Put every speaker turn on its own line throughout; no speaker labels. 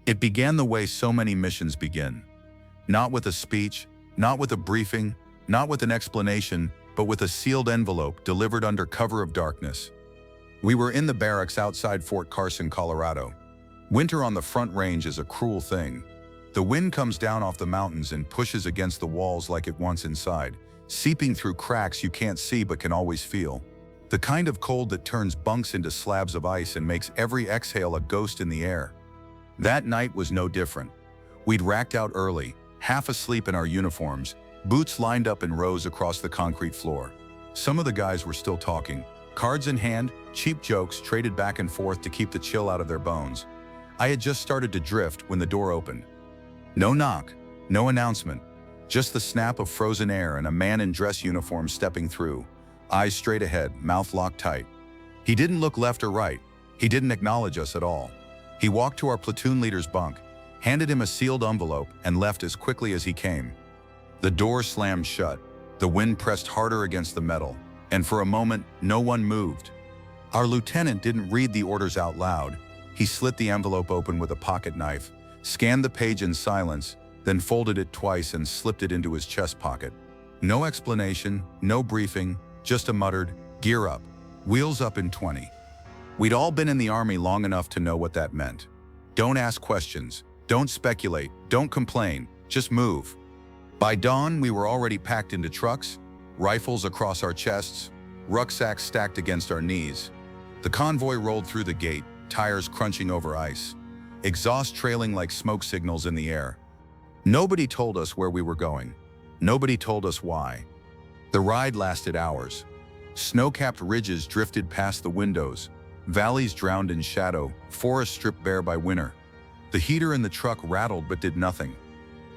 It began the way so many missions begin. Not with a speech, not with a briefing, not with an explanation, but with a sealed envelope delivered under cover of darkness. We were in the barracks outside Fort Carson, Colorado. Winter on the Front Range is a cruel thing. The wind comes down off the mountains and pushes against the walls like it wants inside, seeping through cracks you can't see but can always feel. The kind of cold that turns bunks into slabs of ice and makes every exhale a ghost in the air. That night was no different. We'd racked out early, half asleep in our uniforms, boots lined up in rows across the concrete floor. Some of the guys were still talking, cards in hand, cheap jokes traded back and forth to keep the chill out of their bones. I had just started to drift when the door opened. No knock, no announcement, just the snap of frozen air and a man in dress uniform stepping through, eyes straight ahead, mouth locked tight. He didn't look left or right. He didn't acknowledge us at all. He walked to our platoon leader's bunk, handed him a sealed envelope, and left as quickly as he came. The door slammed shut. The wind pressed harder against the metal, and for a moment, no one moved. Our lieutenant didn't read the orders out loud. He slit the envelope open with a pocket knife, scanned the page in silence, then folded it twice and slipped it into his chest pocket. No explanation, no briefing, just a muttered, "Gear up. Wheels up in 20. We'd all been in the Army long enough to know what that meant. Don't ask questions, don't speculate, don't complain, just move. By dawn, we were already packed into trucks, rifles across our chests, rucksacks stacked against our knees. The convoy rolled through the gate, tires crunching over ice, exhaust trailing like smoke signals in the air. Nobody told us where we were going. Nobody told us why. The ride lasted hours. Snow-capped ridges drifted past the windows, valleys drowned in shadow, forests stripped bare by winter. The heater in the truck rattled but did nothing.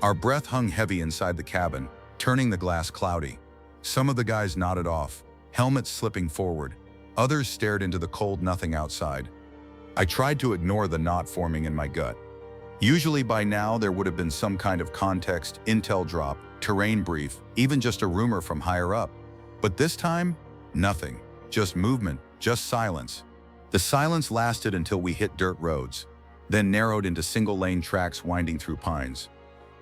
Our breath hung heavy inside the cabin, turning the glass cloudy. Some of the guys nodded off, helmets slipping forward. Others stared into the cold nothing outside. I tried to ignore the knot forming in my gut. Usually by now there would have been some kind of context, intel drop, terrain brief, even just a rumor from higher up. But this time, nothing. Just movement, just silence. The silence lasted until we hit dirt roads, then narrowed into single-lane tracks winding through pines.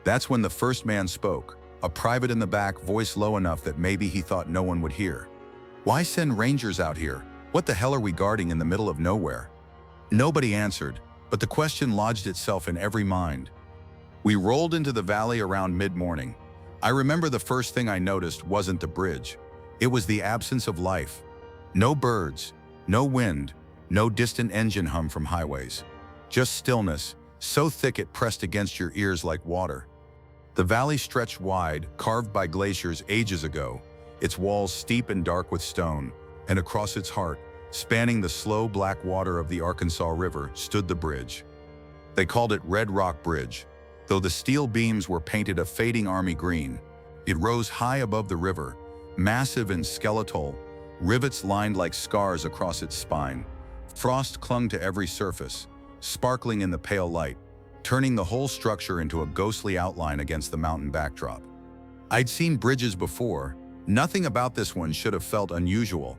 That's when the first man spoke, a private in the back, voice low enough that maybe he thought no one would hear. "Why send rangers out here? What the hell are we guarding in the middle of nowhere?" Nobody answered, but the question lodged itself in every mind. We rolled into the valley around mid-morning. I remember the first thing I noticed wasn't the bridge. It was the absence of life. No birds, no wind, no distant engine hum from highways. Just stillness, so thick it pressed against your ears like water. The valley stretched wide, carved by glaciers ages ago, its walls steep and dark with stone, and across its heart, spanning the slow black water of the Arkansas River, stood the bridge. They called it Red Rock Bridge, though the steel beams were painted a fading army green. It rose high above the river, massive and skeletal, rivets lined like scars across its spine. Frost clung to every surface, sparkling in the pale light, turning the whole structure into a ghostly outline against the mountain backdrop. I'd seen bridges before. Nothing about this one should have felt unusual.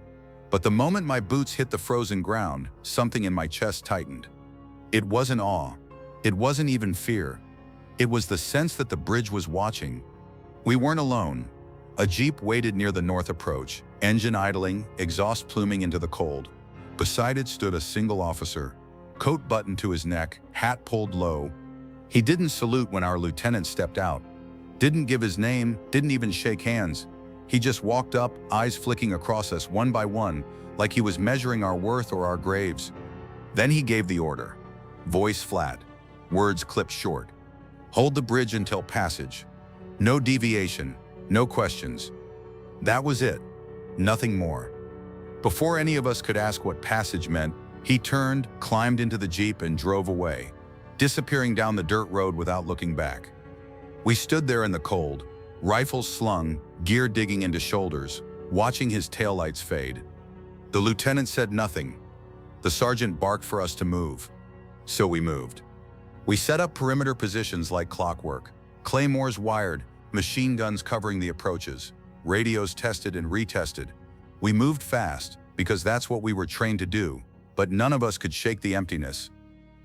But the moment my boots hit the frozen ground, something in my chest tightened. It wasn't awe. It wasn't even fear. It was the sense that the bridge was watching. We weren't alone. A jeep waited near the north approach, engine idling, exhaust pluming into the cold. Beside it stood a single officer, coat buttoned to his neck, hat pulled low. He didn't salute when our lieutenant stepped out. Didn't give his name, didn't even shake hands. He just walked up, eyes flicking across us one by one, like he was measuring our worth or our graves. Then he gave the order. Voice flat, words clipped short. Hold the bridge until passage. No deviation, no questions. That was it. Nothing more. Before any of us could ask what passage meant, he turned, climbed into the jeep and drove away, disappearing down the dirt road without looking back. We stood there in the cold, rifles slung, gear digging into shoulders, watching his taillights fade. The lieutenant said nothing. The sergeant barked for us to move. So we moved. We set up perimeter positions like clockwork, claymores wired, machine guns covering the approaches, radios tested and retested. We moved fast, because that's what we were trained to do, but none of us could shake the emptiness.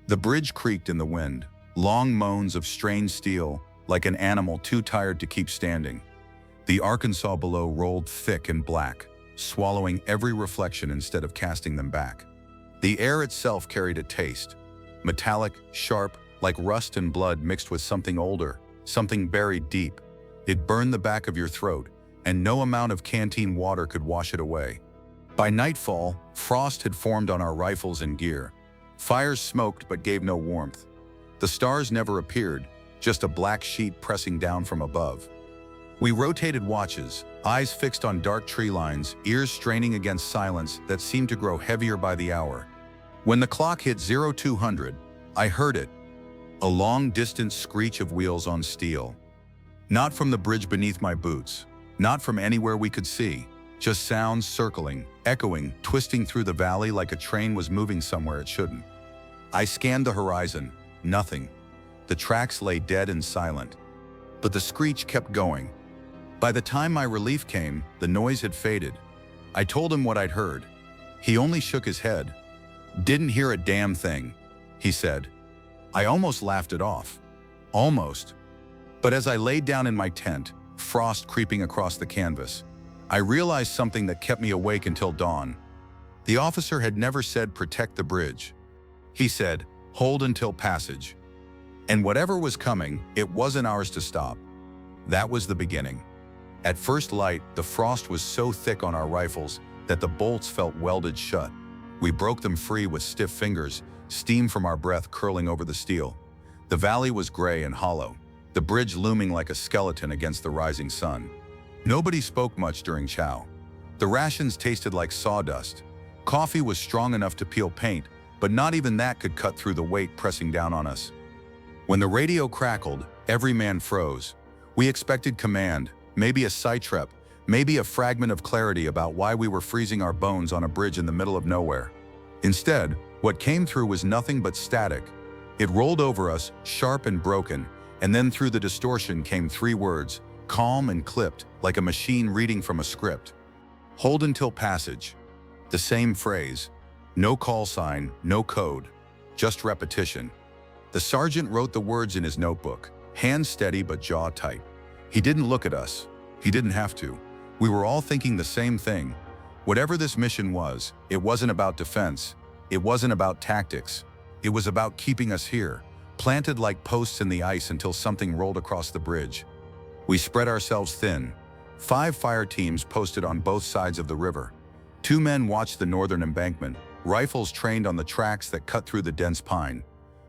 The bridge creaked in the wind, long moans of strained steel, like an animal too tired to keep standing. The Arkansas below rolled thick and black, swallowing every reflection instead of casting them back. The air itself carried a taste, metallic, sharp, like rust and blood mixed with something older, something buried deep. It burned the back of your throat, and no amount of canteen water could wash it away. By nightfall, frost had formed on our rifles and gear. Fires smoked but gave no warmth. The stars never appeared, just a black sheet pressing down from above. We rotated watches, eyes fixed on dark tree lines, ears straining against silence that seemed to grow heavier by the hour. When the clock hit 0200, I heard it, a long, distant screech of wheels on steel. Not from the bridge beneath my boots, not from anywhere we could see, just sounds circling, echoing, twisting through the valley like a train was moving somewhere it shouldn't. I scanned the horizon, nothing. The tracks lay dead and silent. But the screech kept going. By the time my relief came, the noise had faded. I told him what I'd heard. He only shook his head. "Didn't hear a damn thing," he said. I almost laughed it off. Almost. But as I laid down in my tent, frost creeping across the canvas, I realized something that kept me awake until dawn. The officer had never said protect the bridge. He said, hold until passage. And whatever was coming, it wasn't ours to stop. That was the beginning. At first light, the frost was so thick on our rifles that the bolts felt welded shut. We broke them free with stiff fingers, steam from our breath curling over the steel. The valley was gray and hollow, the bridge looming like a skeleton against the rising sun. Nobody spoke much during chow. The rations tasted like sawdust. Coffee was strong enough to peel paint, but not even that could cut through the weight pressing down on us. When the radio crackled, every man froze. We expected command, maybe a sightrep, maybe a fragment of clarity about why we were freezing our bones on a bridge in the middle of nowhere. Instead, what came through was nothing but static. It rolled over us, sharp and broken, and then through the distortion came three words, calm and clipped, like a machine reading from a script. Hold until passage. The same phrase. No call sign, no code, just repetition. The sergeant wrote the words in his notebook, hands steady but jaw tight. He didn't look at us. He didn't have to. We were all thinking the same thing. Whatever this mission was, it wasn't about defense. It wasn't about tactics. It was about keeping us here, planted like posts in the ice until something rolled across the bridge. We spread ourselves thin. 5 fire teams posted on both sides of the river. 2 men watched the northern embankment, rifles trained on the tracks that cut through the dense pine.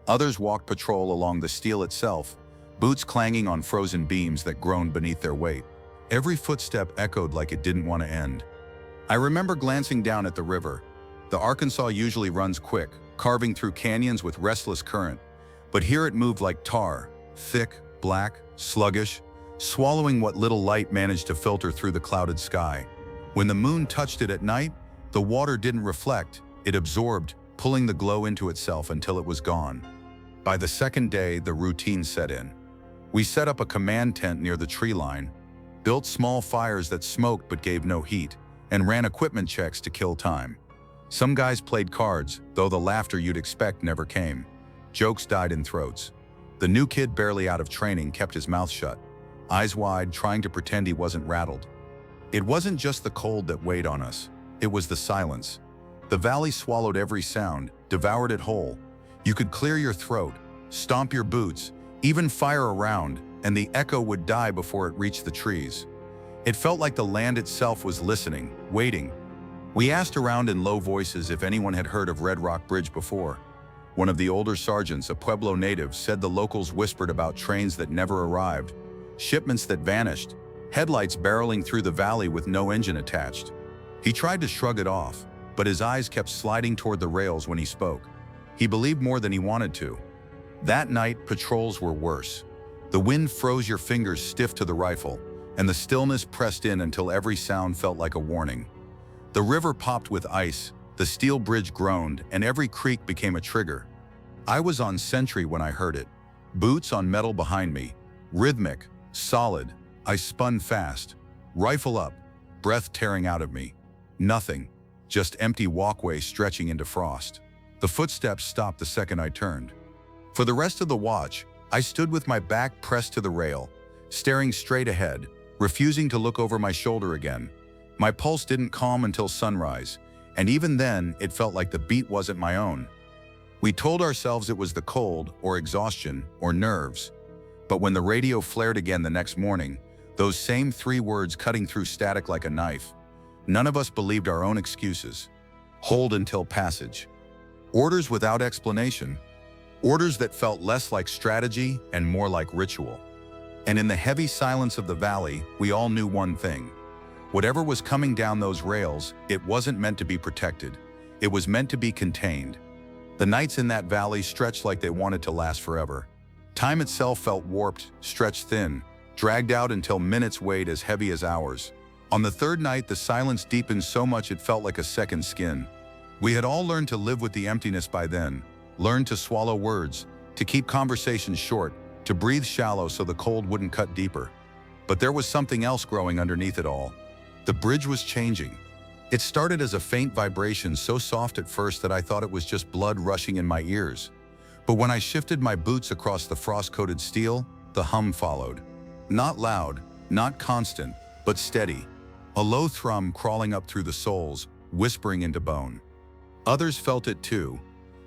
Others walked patrol along the steel itself, boots clanging on frozen beams that groaned beneath their weight. Every footstep echoed like it didn't want to end. I remember glancing down at the river. The Arkansas usually runs quick, carving through canyons with restless current, but here it moved like tar, thick, black, sluggish, swallowing what little light managed to filter through the clouded sky. When the moon touched it at night, the water didn't reflect, it absorbed, pulling the glow into itself until it was gone. By the second day, the routine set in. We set up a command tent near the tree line, built small fires that smoked but gave no heat, and ran equipment checks to kill time. Some guys played cards, though the laughter you'd expect never came. Jokes died in throats. The new kid barely out of training kept his mouth shut, eyes wide, trying to pretend he wasn't rattled. It wasn't just the cold that weighed on us. It was the silence. The valley swallowed every sound, devoured it whole. You could clear your throat, stomp your boots, even fire around, and the echo would die before it reached the trees. It felt like the land itself was listening, waiting. We asked around in low voices if anyone had heard of Red Rock Bridge before. One of the older sergeants, a Pueblo native, said the locals whispered about trains that never arrived, shipments that vanished, headlights barreling through the valley with no engine attached. He tried to shrug it off, but his eyes kept sliding toward the rails when he spoke. He believed more than he wanted to. That night, patrols were worse. The wind froze your fingers stiff to the rifle, and the stillness pressed in until every sound felt like a warning. The river popped with ice, the steel bridge groaned, and every creak became a trigger. I was on sentry when I heard it. Boots on metal behind me, rhythmic, solid. I spun fast, rifle up, breath tearing out of me. Nothing, just empty walkway stretching into frost. The footsteps stopped the second I turned. For the rest of the watch, I stood with my back pressed to the rail, staring straight ahead, refusing to look over my shoulder again. My pulse didn't calm until sunrise, and even then, it felt like the beat wasn't my own. We told ourselves it was the cold, or exhaustion, or nerves. But when the radio flared again the next morning, those same 3 words cutting through static like a knife, none of us believed our own excuses. Hold until passage. Orders without explanation. Orders that felt less like strategy and more like ritual. And in the heavy silence of the valley, we all knew one thing. Whatever was coming down those rails, it wasn't meant to be protected. It was meant to be contained. The nights in that valley stretched like they wanted to last forever. Time itself felt warped, stretched thin, dragged out until minutes weighed as heavy as hours. On the 3rd night, the silence deepened so much it felt like a second skin. We had all learned to live with the emptiness by then, learned to swallow words, to keep conversations short, to breathe shallow so the cold wouldn't cut deeper. But there was something else growing underneath it all. The bridge was changing. It started as a faint vibration so soft at first that I thought it was just blood rushing in my ears. But when I shifted my boots across the frost-coated steel, the hum followed. Not loud, not constant, but steady. A low thrum crawling up through the soles, whispering into bone. Others felt it too.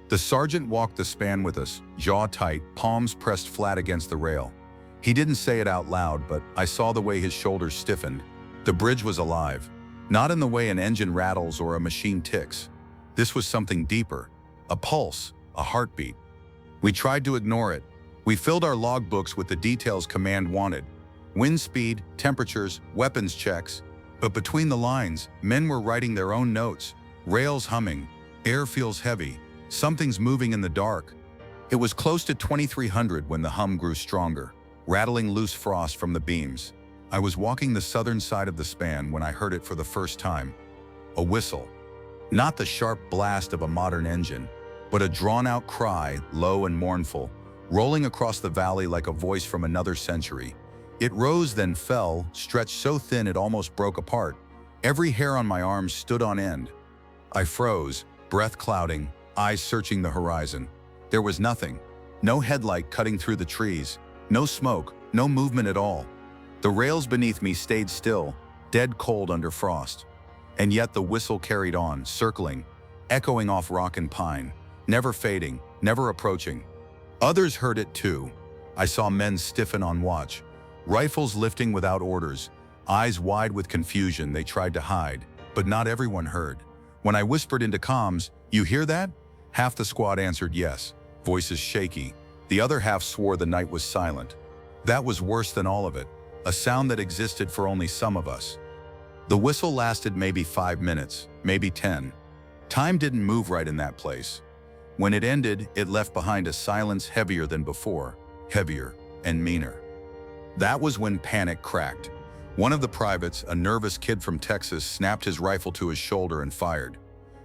The sergeant walked the span with us, jaw tight, palms pressed flat against the rail. He didn't say it out loud, but I saw the way his shoulders stiffened. The bridge was alive. Not in the way an engine rattles or a machine ticks. This was something deeper. A pulse, a heartbeat. We tried to ignore it. We filled our logbooks with the details command wanted. Wind speed, temperatures, weapons checks. But between the lines, men were writing their own notes. Rails humming. Air feels heavy. Something's moving in the dark. It was close to 2300 when the hum grew stronger, rattling loose frost from the beams. I was walking the southern side of the span when I heard it for the first time. A whistle. Not the sharp blast of a modern engine, but a drawn-out cry, low and mournful, rolling across the valley like a voice from another century. It rose then fell, stretched so thin it almost broke apart. Every hair on my arm stood on end. I froze, breath clouding, eyes searching the horizon. There was nothing. No headlight cutting through the trees. No smoke, no movement at all. The rails beneath me stayed still, dead cold under frost. And yet the whistle carried on, circling, echoing off rock and pine, never fading, never approaching. Others heard it too. I saw men stiffen on watch, rifles lifting without orders, eyes wide with confusion they tried to hide, but not everyone heard. When I whispered into comms, "You hear that?" Half the squad answered yes, voices shaky. The other half swore the night was silent. That was worse than all of it, a sound that existed for only some of us. The whistle lasted maybe 5 minutes, maybe 10. Time didn't move right in that place. When it ended, it left behind a silence heavier than before, heavier and meaner. That was when panic cracked. One of the privates, a nervous kid from Texas, snapped his rifle to his shoulder and fired.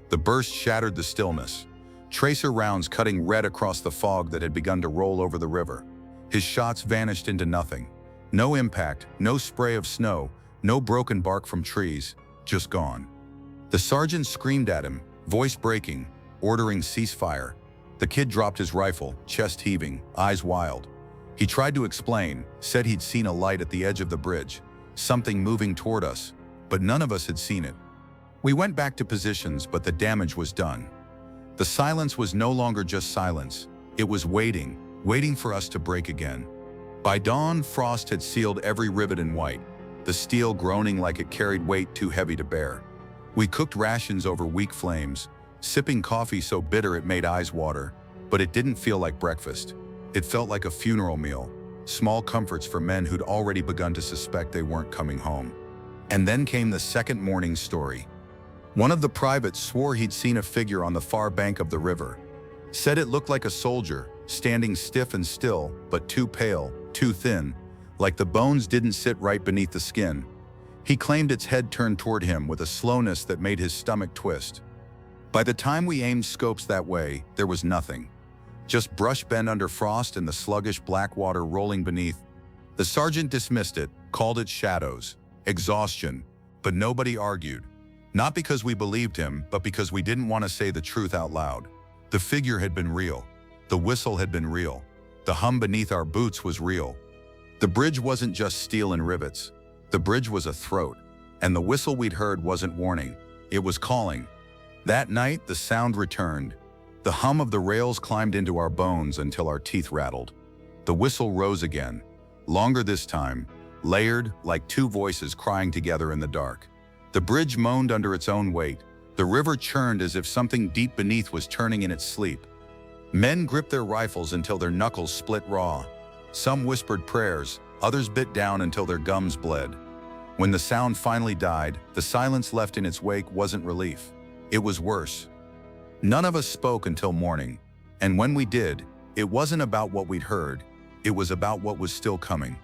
The burst shattered the stillness, tracer rounds cutting red across the fog that had begun to roll over the river. His shots vanished into nothing. No impact, no spray of snow, no broken bark from trees, just gone. The sergeant screamed at him, voice breaking, ordering ceasefire. The kid dropped his rifle, chest heaving, eyes wild. He tried to explain, said he'd seen a light at the edge of the bridge, something moving toward us, but none of us had seen it. We went back to positions, but the damage was done. The silence was no longer just silence. It was waiting, waiting for us to break again. By dawn, frost had sealed every rivet in white, the steel groaning like it carried weight too heavy to bear. We cooked rations over weak flames, sipping coffee so bitter it made eyes water, but it didn't feel like breakfast. It felt like a funeral meal, small comforts for men who'd already begun to suspect they weren't coming home. And then came the second morning story. One of the privates swore he'd seen a figure on the far bank of the river. Said it looked like a soldier, standing stiff and still, but too pale, too thin, like the bones didn't sit right beneath the skin. He claimed its head turned toward him with a slowness that made his stomach twist. By the time we aimed scopes that way, there was nothing. Just brush bent under frost and the sluggish black water rolling beneath. The sergeant dismissed it, called it shadows, exhaustion, but nobody argued. Not because we believed him, but because we didn't want to say the truth out loud. The figure had been real. The whistle had been real. The hum beneath our boots was real. The bridge wasn't just steel and rivets. The bridge was a throat, and the whistle we'd heard wasn't warning. It was calling. That night, the sound returned. The hum of the rails climbed into our bones until our teeth rattled. The whistle rose again, longer this time, layered like two voices crying together in the dark. The bridge moaned under its own weight. The river churned as if something deep beneath was turning in its sleep. Men gripped their rifles until their knuckles split raw. Some whispered prayers, others bit down until their gums bled. When the sound finally died, the silence left in its wake wasn't relief. It was worse. None of us spoke until morning, and when we did, it wasn't about what we'd heard, it was about what was still coming.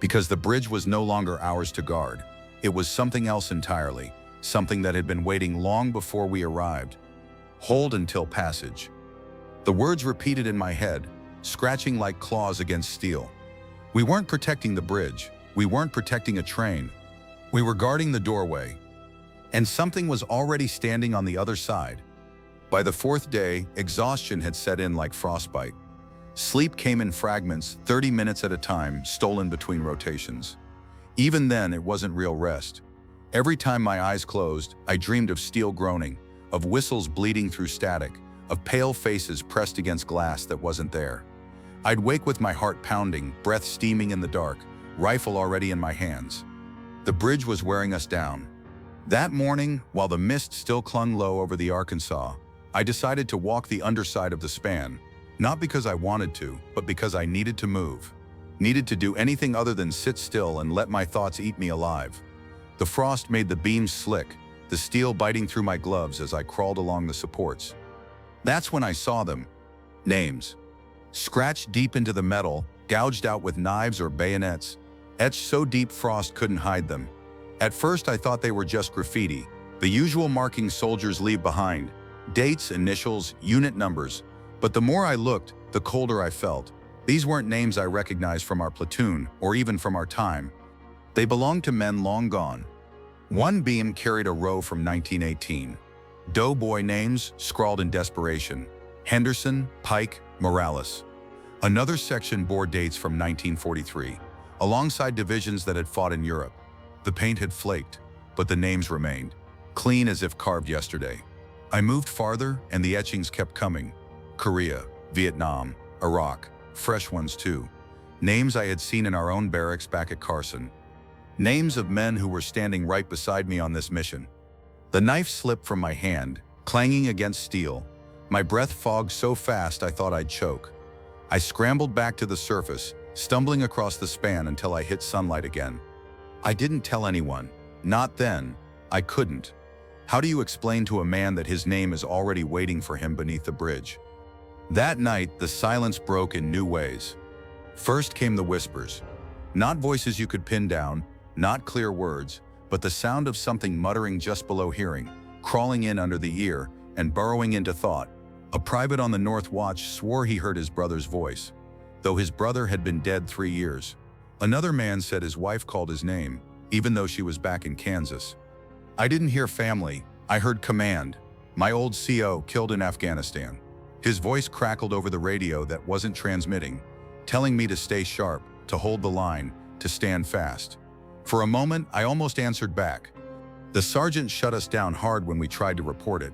Because the bridge was no longer ours to guard. It was something else entirely, something that had been waiting long before we arrived. Hold until passage. The words repeated in my head, scratching like claws against steel. We weren't protecting the bridge. We weren't protecting a train. We were guarding the doorway. And something was already standing on the other side. By the fourth day, exhaustion had set in like frostbite. Sleep came in fragments, 30 minutes at a time, stolen between rotations. Even then, it wasn't real rest. Every time my eyes closed, I dreamed of steel groaning, of whistles bleeding through static, of pale faces pressed against glass that wasn't there. I'd wake with my heart pounding, breath steaming in the dark, rifle already in my hands. The bridge was wearing us down. That morning, while the mist still clung low over the Arkansas, I decided to walk the underside of the span, not because I wanted to, but because I needed to move. Needed to do anything other than sit still and let my thoughts eat me alive. The frost made the beams slick, the steel biting through my gloves as I crawled along the supports. That's when I saw them. Names. Scratched deep into the metal, gouged out with knives or bayonets, etched so deep frost couldn't hide them. At first I thought they were just graffiti, the usual markings soldiers leave behind, dates, initials, unit numbers. But the more I looked, the colder I felt. These weren't names I recognized from our platoon or even from our time. They belonged to men long gone. One beam carried a row from 1918. Doughboy names scrawled in desperation. Henderson, Pike, Morales. Another section bore dates from 1943, alongside divisions that had fought in Europe. The paint had flaked, but the names remained, clean as if carved yesterday. I moved farther, and the etchings kept coming. Korea, Vietnam, Iraq, fresh ones too. Names I had seen in our own barracks back at Carson. Names of men who were standing right beside me on this mission. The knife slipped from my hand, clanging against steel. My breath fogged so fast I thought I'd choke. I scrambled back to the surface, stumbling across the span until I hit sunlight again. I didn't tell anyone. Not then. I couldn't. How do you explain to a man that his name is already waiting for him beneath the bridge? That night, the silence broke in new ways. First came the whispers. Not voices you could pin down, not clear words, but the sound of something muttering just below hearing, crawling in under the ear and burrowing into thought. A private on the North Watch swore he heard his brother's voice, though his brother had been dead 3 years. Another man said his wife called his name, even though she was back in Kansas. I didn't hear family, I heard command. My old CO killed in Afghanistan. His voice crackled over the radio that wasn't transmitting, telling me to stay sharp, to hold the line, to stand fast. For a moment, I almost answered back. The sergeant shut us down hard when we tried to report it.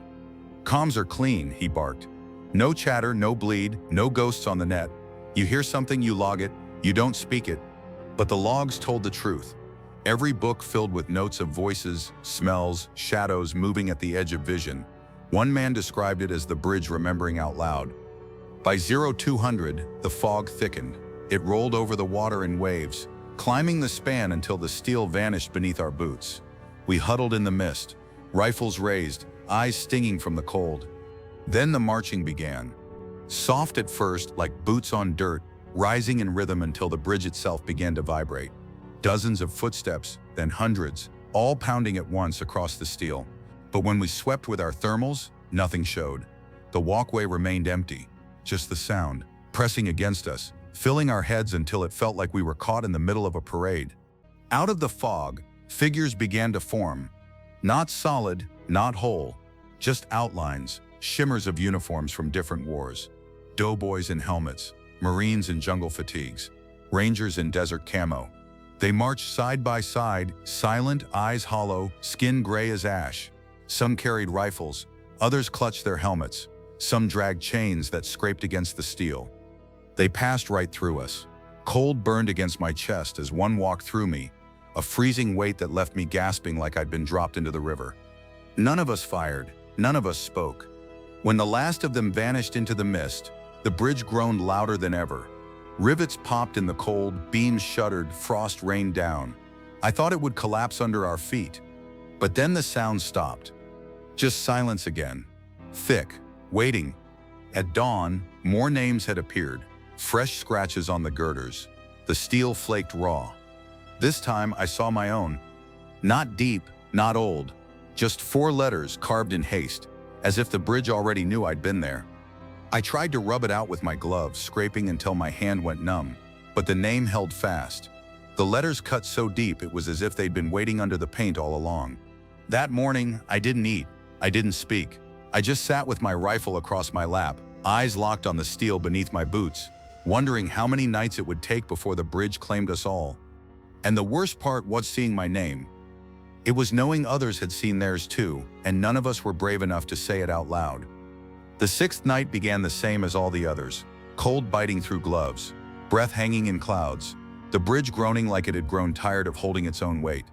"Comms are clean," he barked. "No chatter, no bleed, no ghosts on the net. You hear something, you log it, you don't speak it." But the logs told the truth. Every book filled with notes of voices, smells, shadows moving at the edge of vision. One man described it as the bridge remembering out loud. By 0200, the fog thickened. It rolled over the water in waves, climbing the span until the steel vanished beneath our boots. We huddled in the mist, rifles raised, eyes stinging from the cold. Then the marching began. Soft at first, like boots on dirt, rising in rhythm until the bridge itself began to vibrate. Dozens of footsteps, then hundreds, all pounding at once across the steel. But when we swept with our thermals, nothing showed. The walkway remained empty, just the sound, pressing against us, filling our heads until it felt like we were caught in the middle of a parade. Out of the fog, figures began to form. Not solid, not whole, just outlines, shimmers of uniforms from different wars. doughboys in helmets, Marines in jungle fatigues, Rangers in desert camo. They marched side by side, silent, eyes hollow, skin gray as ash. Some carried rifles, others clutched their helmets, some dragged chains that scraped against the steel. They passed right through us. Cold burned against my chest as one walked through me, a freezing weight that left me gasping like I'd been dropped into the river. None of us fired, none of us spoke. When the last of them vanished into the mist, the bridge groaned louder than ever. Rivets popped in the cold, beams shuddered, frost rained down. I thought it would collapse under our feet. But then the sound stopped. Just silence again. Thick, waiting. At dawn, more names had appeared, fresh scratches on the girders. The steel flaked raw. This time I saw my own. Not deep, not old. Just 4 letters carved in haste, as if the bridge already knew I'd been there. I tried to rub it out with my gloves, scraping until my hand went numb, but the name held fast. The letters cut so deep it was as if they'd been waiting under the paint all along. That morning, I didn't eat, I didn't speak. I just sat with my rifle across my lap, eyes locked on the steel beneath my boots, wondering how many nights it would take before the bridge claimed us all. And the worst part was seeing my name. It was knowing others had seen theirs too, and none of us were brave enough to say it out loud. The 6th night began the same as all the others, cold biting through gloves, breath hanging in clouds, the bridge groaning like it had grown tired of holding its own weight.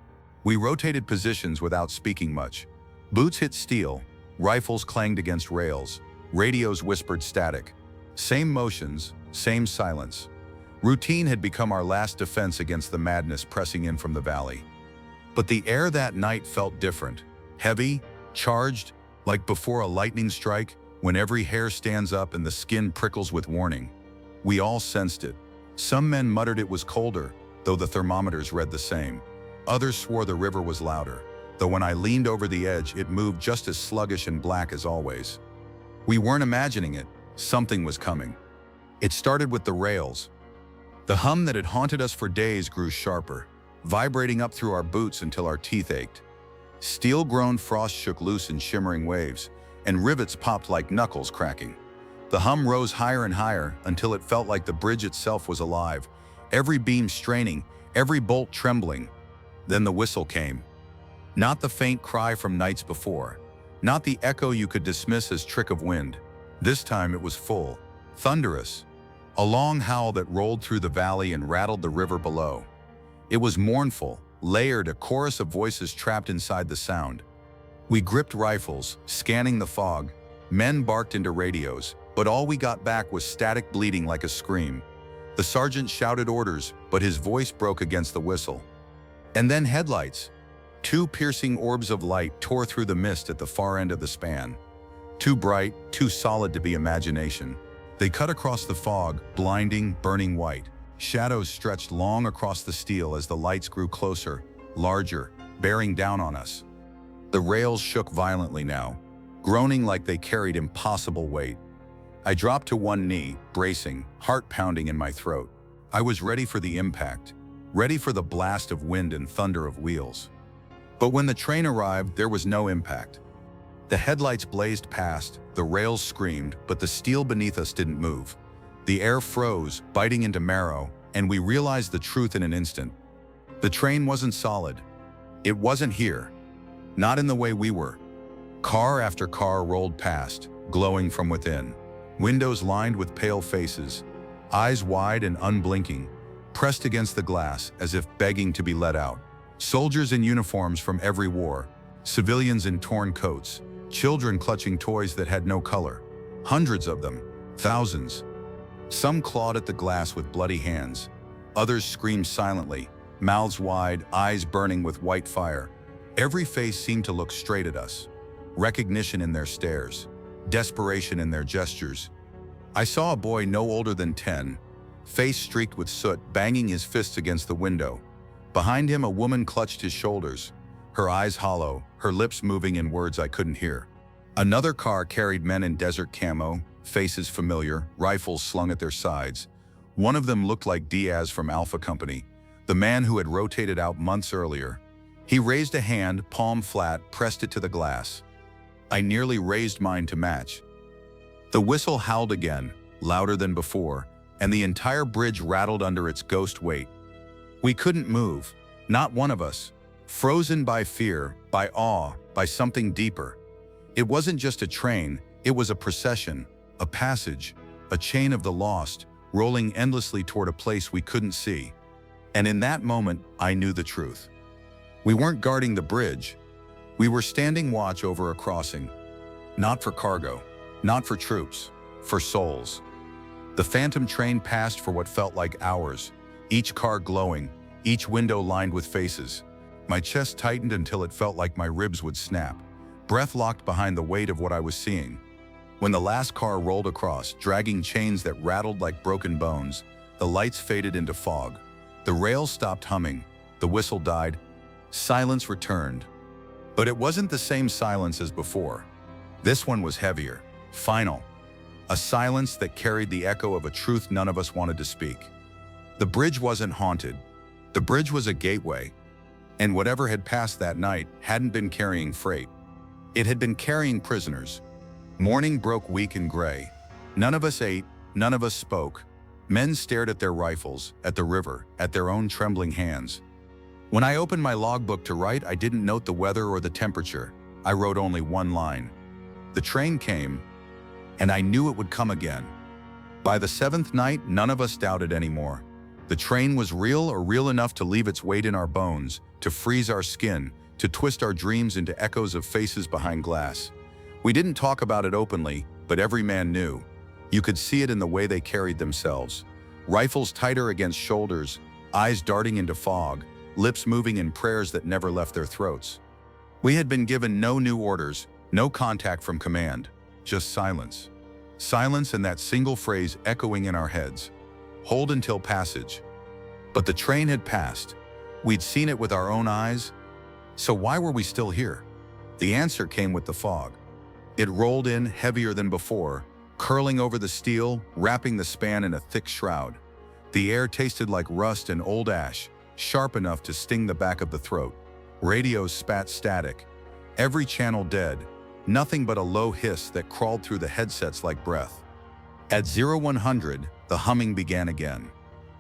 We rotated positions without speaking much. Boots hit steel, rifles clanged against rails, radios whispered static. Same motions, same silence. Routine had become our last defense against the madness pressing in from the valley. But the air that night felt different, heavy, charged, like before a lightning strike, when every hair stands up and the skin prickles with warning. We all sensed it. Some men muttered it was colder, though the thermometers read the same. Others swore the river was louder, though when I leaned over the edge, it moved just as sluggish and black as always. We weren't imagining it. Something was coming. It started with the rails. The hum that had haunted us for days grew sharper, vibrating up through our boots until our teeth ached. Steel-grown frost shook loose in shimmering waves, and rivets popped like knuckles cracking. The hum rose higher and higher until it felt like the bridge itself was alive, every beam straining, every bolt trembling. Then the whistle came. Not the faint cry from nights before, not the echo you could dismiss as trick of wind. This time it was full, thunderous, a long howl that rolled through the valley and rattled the river below. It was mournful, layered, a chorus of voices trapped inside the sound. We gripped rifles, scanning the fog. Men barked into radios, but all we got back was static bleeding like a scream. The sergeant shouted orders, but his voice broke against the whistle. And then headlights. 2 piercing orbs of light tore through the mist at the far end of the span. Too bright, too solid to be imagination. They cut across the fog, blinding, burning white. Shadows stretched long across the steel as the lights grew closer, larger, bearing down on us. The rails shook violently now, groaning like they carried impossible weight. I dropped to one knee, bracing, heart pounding in my throat. I was ready for the impact, ready for the blast of wind and thunder of wheels. But when the train arrived, there was no impact. The headlights blazed past, the rails screamed, but the steel beneath us didn't move. The air froze, biting into marrow, and we realized the truth in an instant. The train wasn't solid. It wasn't here. Not in the way we were. Car after car rolled past, glowing from within. Windows lined with pale faces, eyes wide and unblinking, pressed against the glass as if begging to be let out. Soldiers in uniforms from every war, civilians in torn coats, children clutching toys that had no color. Hundreds of them, thousands. Some clawed at the glass with bloody hands. Others screamed silently, mouths wide, eyes burning with white fire. Every face seemed to look straight at us. Recognition in their stares, desperation in their gestures. I saw a boy no older than 10, face streaked with soot, banging his fists against the window. Behind him, a woman clutched his shoulders, her eyes hollow, her lips moving in words I couldn't hear. Another car carried men in desert camo, faces familiar, rifles slung at their sides. One of them looked like Diaz from Alpha Company, the man who had rotated out months earlier. He raised a hand, palm flat, pressed it to the glass. I nearly raised mine to match. The whistle howled again, louder than before, and the entire bridge rattled under its ghost weight. We couldn't move, not one of us, frozen by fear, by awe, by something deeper. It wasn't just a train, it was a procession, a passage, a chain of the lost, rolling endlessly toward a place we couldn't see. And in that moment, I knew the truth. We weren't guarding the bridge. We were standing watch over a crossing. Not for cargo, not for troops, for souls. The phantom train passed for what felt like hours, each car glowing, each window lined with faces. My chest tightened until it felt like my ribs would snap, breath locked behind the weight of what I was seeing. When the last car rolled across, dragging chains that rattled like broken bones, the lights faded into fog. The rails stopped humming, the whistle died, silence returned. But it wasn't the same silence as before. This one was heavier, final, a silence that carried the echo of a truth none of us wanted to speak. The bridge wasn't haunted. The bridge was a gateway, and whatever had passed that night hadn't been carrying freight. It had been carrying prisoners. Morning broke weak and gray. None of us ate, none of us spoke. Men stared at their rifles, at the river, at their own trembling hands. When I opened my logbook to write, I didn't note the weather or the temperature. I wrote only one line. The train came, and I knew it would come again. By the seventh night, none of us doubted anymore. The train was real, or real enough to leave its weight in our bones, to freeze our skin, to twist our dreams into echoes of faces behind glass. We didn't talk about it openly, but every man knew. You could see it in the way they carried themselves. Rifles tighter against shoulders, eyes darting into fog, lips moving in prayers that never left their throats. We had been given no new orders, no contact from command, just silence. Silence and that single phrase echoing in our heads. Hold until passage. But the train had passed. We'd seen it with our own eyes. So why were we still here? The answer came with the fog. It rolled in heavier than before, curling over the steel, wrapping the span in a thick shroud. The air tasted like rust and old ash, sharp enough to sting the back of the throat. Radios spat static, every channel dead, nothing but a low hiss that crawled through the headsets like breath. At 0100, the humming began again.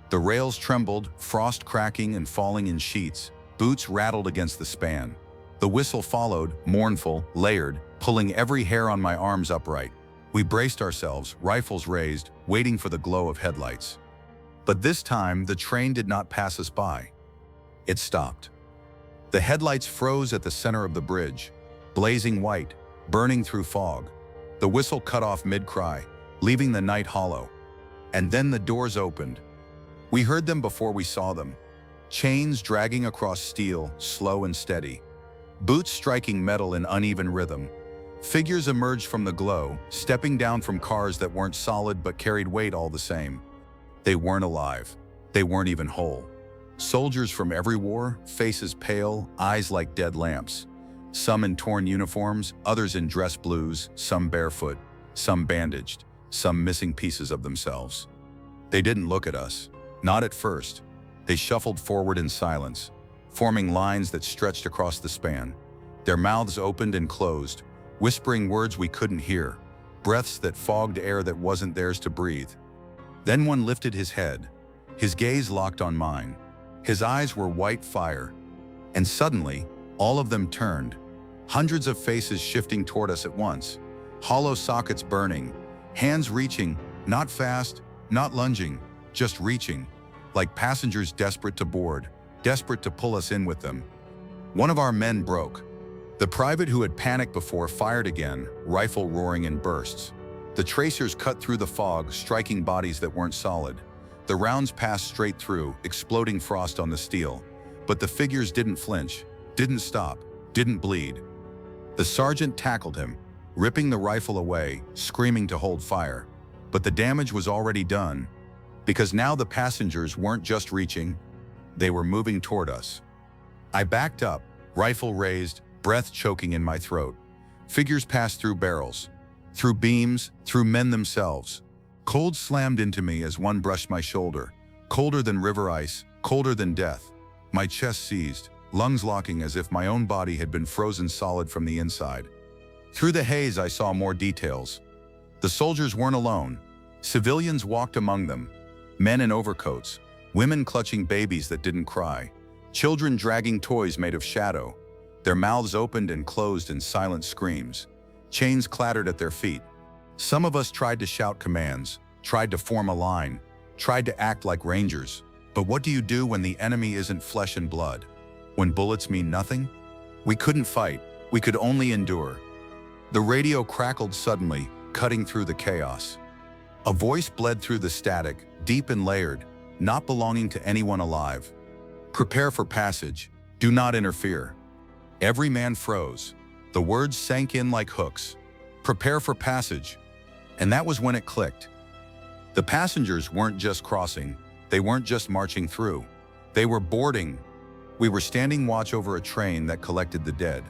The rails trembled, frost cracking and falling in sheets. Boots rattled against the span. The whistle followed, mournful, layered, pulling every hair on my arms upright. We braced ourselves, rifles raised, waiting for the glow of headlights. But this time, the train did not pass us by. It stopped. The headlights froze at the center of the bridge, blazing white, burning through fog. The whistle cut off mid-cry, leaving the night hollow. And then the doors opened. We heard them before we saw them. Chains dragging across steel, slow and steady. Boots striking metal in uneven rhythm. Figures emerged from the glow, stepping down from cars that weren't solid but carried weight all the same. They weren't alive. They weren't even whole. Soldiers from every war, faces pale, eyes like dead lamps. Some in torn uniforms, others in dress blues, some barefoot, some bandaged, some missing pieces of themselves. They didn't look at us. Not at first. They shuffled forward in silence, forming lines that stretched across the span. Their mouths opened and closed, whispering words we couldn't hear, breaths that fogged air that wasn't theirs to breathe. Then one lifted his head, his gaze locked on mine. His eyes were white fire, and suddenly, all of them turned, hundreds of faces shifting toward us at once, hollow sockets burning, hands reaching, not fast, not lunging, just reaching, like passengers desperate to board, desperate to pull us in with them. One of our men broke. The private who had panicked before fired again, rifle roaring in bursts. The tracers cut through the fog, striking bodies that weren't solid. The rounds passed straight through, exploding frost on the steel. But the figures didn't flinch, didn't stop, didn't bleed. The sergeant tackled him, ripping the rifle away, screaming to hold fire. But the damage was already done, because now the passengers weren't just reaching, they were moving toward us. I backed up, rifle raised, breath choking in my throat. Figures passed through barrels, through beams, through men themselves. Cold slammed into me as one brushed my shoulder, colder than river ice, colder than death. My chest seized, lungs locking as if my own body had been frozen solid from the inside. Through the haze, I saw more details. The soldiers weren't alone. Civilians walked among them, men in overcoats, women clutching babies that didn't cry, children dragging toys made of shadow, their mouths opened and closed in silent screams. Chains clattered at their feet. Some of us tried to shout commands, tried to form a line, tried to act like rangers. But what do you do when the enemy isn't flesh and blood? When bullets mean nothing? We couldn't fight. We could only endure. The radio crackled suddenly, cutting through the chaos. A voice bled through the static, deep and layered, not belonging to anyone alive. Prepare for passage. Do not interfere. Every man froze. The words sank in like hooks. Prepare for passage. And that was when it clicked. The passengers weren't just crossing. They weren't just marching through. They were boarding. We were standing watch over a train that collected the dead.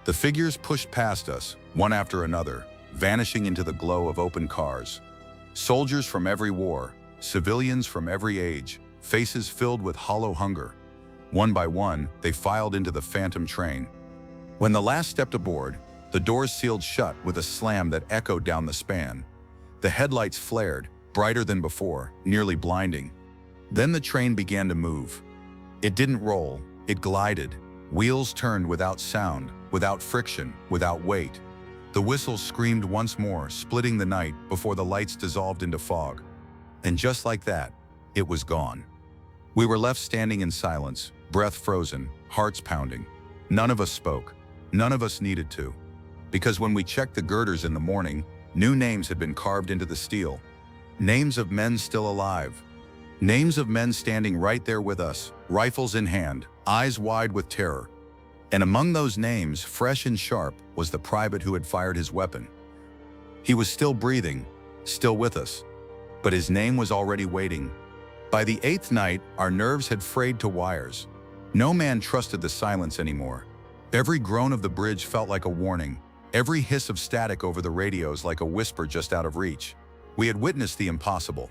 The figures pushed past us, one after another, vanishing into the glow of open cars. Soldiers from every war, civilians from every age, faces filled with hollow hunger. One by one, they filed into the phantom train. When the last stepped aboard, the doors sealed shut with a slam that echoed down the span. The headlights flared, brighter than before, nearly blinding. Then the train began to move. It didn't roll, it glided. Wheels turned without sound, without friction, without weight. The whistle screamed once more, splitting the night before the lights dissolved into fog. And just like that, it was gone. We were left standing in silence, breath frozen, hearts pounding. None of us spoke. None of us needed to. Because when we checked the girders in the morning, new names had been carved into the steel. Names of men still alive. Names of men standing right there with us, rifles in hand, eyes wide with terror. And among those names, fresh and sharp, was the private who had fired his weapon. He was still breathing, still with us. But his name was already waiting. By the 8th night, our nerves had frayed to wires. No man trusted the silence anymore. Every groan of the bridge felt like a warning. Every hiss of static over the radios like a whisper just out of reach. We had witnessed the impossible.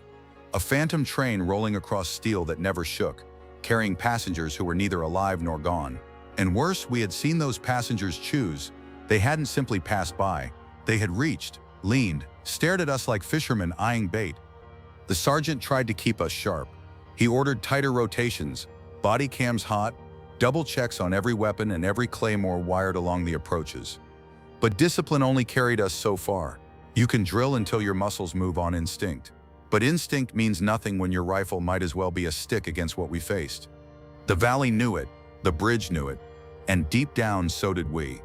A phantom train rolling across steel that never shook, carrying passengers who were neither alive nor gone. And worse, we had seen those passengers choose. They hadn't simply passed by. They had reached, leaned, stared at us like fishermen eyeing bait. The sergeant tried to keep us sharp. He ordered tighter rotations, body cams hot, double checks on every weapon and every claymore wired along the approaches. But discipline only carried us so far. You can drill until your muscles move on instinct. But instinct means nothing when your rifle might as well be a stick against what we faced. The valley knew it, the bridge knew it, and deep down so did we.